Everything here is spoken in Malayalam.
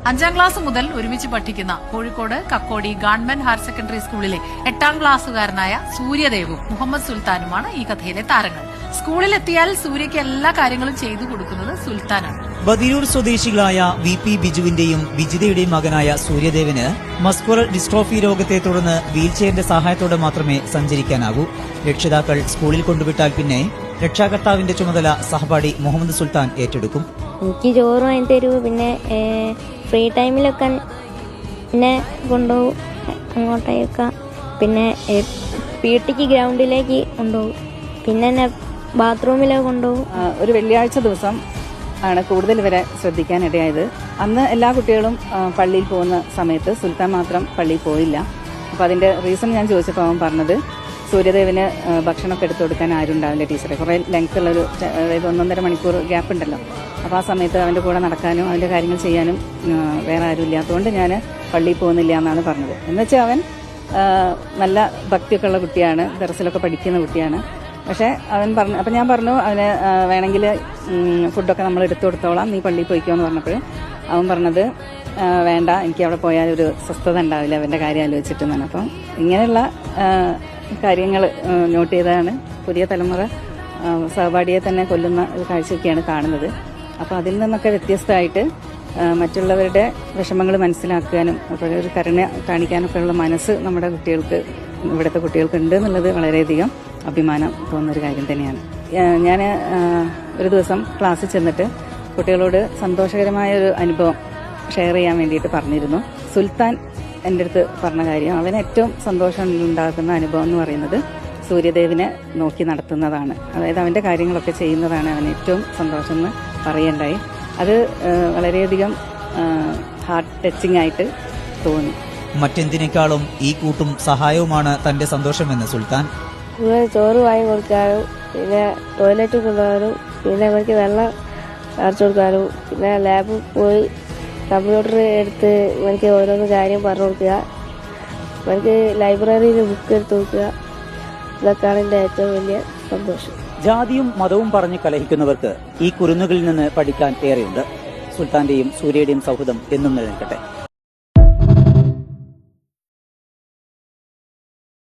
5ാം ക്ലാസ് മുതൽ ഒരുമിച്ച് പഠിക്കുന്ന Kozhikode Kakkodi government higher secondary സ്കൂളിലെ 8ാം ക്ലാസ്സുകാരനായ സൂര്യദേവും മുഹമ്മദ് സുൽത്താനുമാണ് ഈ കഥയിലെ താരങ്ങൾ. സ്കൂളിലെത്തിയാൽ സൂര്യയ്ക്ക് എല്ലാ കാര്യങ്ങളും ചെയ്തു കൊടുക്കുന്നത് സുൽത്താനാണ്. ബദിരൂർ സ്വദേശികളായ VP ബിജുവിന്റെയും ബിജിതയുടെയും മകനായ സൂര്യദേവിന് മസ്കുലർ ഡിസ്ട്രോഫി രോഗത്തെ തുടർന്ന് വീൽചെയറിന്റെ സഹായത്തോടെ മാത്രമേ സഞ്ചരിക്കാനാകൂ. രക്ഷിതാക്കൾ സ്കൂളിൽ കൊണ്ടുവിട്ടാൽ പിന്നെ രക്ഷാകർത്താവിന്റെ ചുമതല സഹപാഠി മുഹമ്മദ് സുൽത്താൻ ഏറ്റെടുക്കും. എനിക്ക് ചോറ് വാങ്ങി തരൂ, പിന്നെ ഫ്രീ ടൈമിലൊക്കെ പിന്നെ കൊണ്ടുപോകും അങ്ങോട്ടേക്ക്, പിന്നെ PT ഗ്രൗണ്ടിലേക്ക് കൊണ്ടുപോകും, പിന്നെ എന്നെ ബാത്റൂമിലേക്ക് കൊണ്ടുപോകും. ഒരു വെള്ളിയാഴ്ച ദിവസം ആണ് കൂടുതൽ ഇവരെ ശ്രദ്ധിക്കാനിടയായത്. അന്ന് എല്ലാ കുട്ടികളും പള്ളിയിൽ പോകുന്ന സമയത്ത് സുൽത്താൻ മാത്രം പള്ളിയിൽ പോയില്ല. അപ്പോൾ അതിൻ്റെ റീസൺ ഞാൻ ചോദിച്ചപ്പോൾ അവൻ പറഞ്ഞത് സൂര്യദേവിന് ഭക്ഷണമൊക്കെ എടുത്തു കൊടുക്കാൻ ആരും ഉണ്ടാവില്ല ടീച്ചറെ. കുറേ ലെങ്ത് ഉള്ളൊരു, അതായത് 1.5 മണിക്കൂർ ഗ്യാപ്പ് ഉണ്ടല്ലോ. അപ്പോൾ ആ സമയത്ത് അവൻ്റെ കൂടെ നടക്കാനും അവൻ്റെ കാര്യങ്ങൾ ചെയ്യാനും വേറെ ആരും ഇല്ലാത്തതുകൊണ്ട് ഞാൻ പള്ളിയിൽ പോകുന്നില്ല എന്നാണ് പറഞ്ഞത്. എന്നുവെച്ചാൽ അവൻ നല്ല ഭക്തിയൊക്കെ ഉള്ള കുട്ടിയാണ്, ദർസിലൊക്കെ പഠിക്കുന്ന കുട്ടിയാണ്. പക്ഷേ അവൻ പറഞ്ഞു, അപ്പം ഞാൻ പറഞ്ഞു അവന് വേണമെങ്കിൽ ഫുഡൊക്കെ നമ്മൾ എടുത്തു കൊടുത്തോളാം, നീ പള്ളിയിൽ പോയിക്കോ എന്ന് പറഞ്ഞപ്പോൾ അവൻ പറഞ്ഞത് വേണ്ട, എനിക്ക് അവിടെ പോയാൽ ഒരു സ്വസ്ഥത ഉണ്ടാവില്ല അവൻ്റെ കാര്യം ആലോചിച്ചിട്ടെന്നാണ്. അപ്പം ഇങ്ങനെയുള്ള കാര്യങ്ങൾ നോട്ട് ചെയ്താണ് പുതിയ തലമുറ സഹപാഠിയെ തന്നെ കൊല്ലുന്ന ഒരു കാഴ്ചയൊക്കെയാണ് കാണുന്നത്. അപ്പോൾ അതിൽ നിന്നൊക്കെ വ്യത്യസ്തമായിട്ട് മറ്റുള്ളവരുടെ വിഷമങ്ങൾ മനസ്സിലാക്കാനും അതുപോലെ ഒരു കരുണ കാണിക്കാനൊക്കെ ഉള്ള മനസ്സ് നമ്മുടെ കുട്ടികൾക്ക്, ഇവിടുത്തെ കുട്ടികൾക്ക് ഉണ്ട് എന്നുള്ളത് വളരെയധികം അഭിമാനം തോന്നുന്നൊരു കാര്യം തന്നെയാണ്. ഞാൻ ഒരു ദിവസം ക്ലാസ്സിൽ ചെന്നിട്ട് കുട്ടികളോട് സന്തോഷകരമായ ഒരു അനുഭവം ഷെയർ ചെയ്യാൻ വേണ്ടിയിട്ട് പറഞ്ഞിരുന്നു. സുൽത്താൻ എൻ്റെ അടുത്ത് പറഞ്ഞ കാര്യം, അവന് ഏറ്റവും സന്തോഷം ഉണ്ടാകുന്ന അനുഭവം എന്ന് പറയുന്നത് സൂര്യദേവിനെ നോക്കി നടത്തുന്നതാണ്. അതായത് അവൻ്റെ കാര്യങ്ങളൊക്കെ ചെയ്യുന്നതാണ് അവന് ഏറ്റവും സന്തോഷം എന്ന് പറയണ്ടായി. അത് വളരെയധികം ഹാർട്ട് ടച്ചിങ് ആയിട്ട് തോന്നി. മറ്റെന്തിനേക്കാളും ഈ കൂട്ടും സഹായവുമാണ് തന്റെ സന്തോഷമെന്ന് സുൽത്താൻ. ചോറ് വാങ്ങി കൊടുക്കാനും, പിന്നെ ടോയ്ലറ്റ് കൊണ്ടുപോകാനും, പിന്നെ അവർക്ക് വെള്ളം അടച്ചു കൊടുക്കാനും, പിന്നെ ലാബിൽ പോയി കമ്പ്യൂട്ടർ എടുത്ത് എനിക്ക് ഓരോന്ന് കാര്യം പറഞ്ഞു കൊടുക്കുക, എനിക്ക് ലൈബ്രറിയിൽ ബുക്ക് എടുത്ത് കൊടുക്കുക, ഇതൊക്കെയാണ് എൻ്റെ ഏറ്റവും വലിയ സന്തോഷം. ജാതിയും മതവും പറഞ്ഞ് കലഹിക്കുന്നവർക്ക് ഈ കുരുന്നുകളിൽ നിന്ന് പഠിക്കാൻ ഏറെയുണ്ട്. സുൽത്താന്റെയും സൂര്യയുടെയും സൗഹൃദം എന്നും നിലനിൽക്കട്ടെ.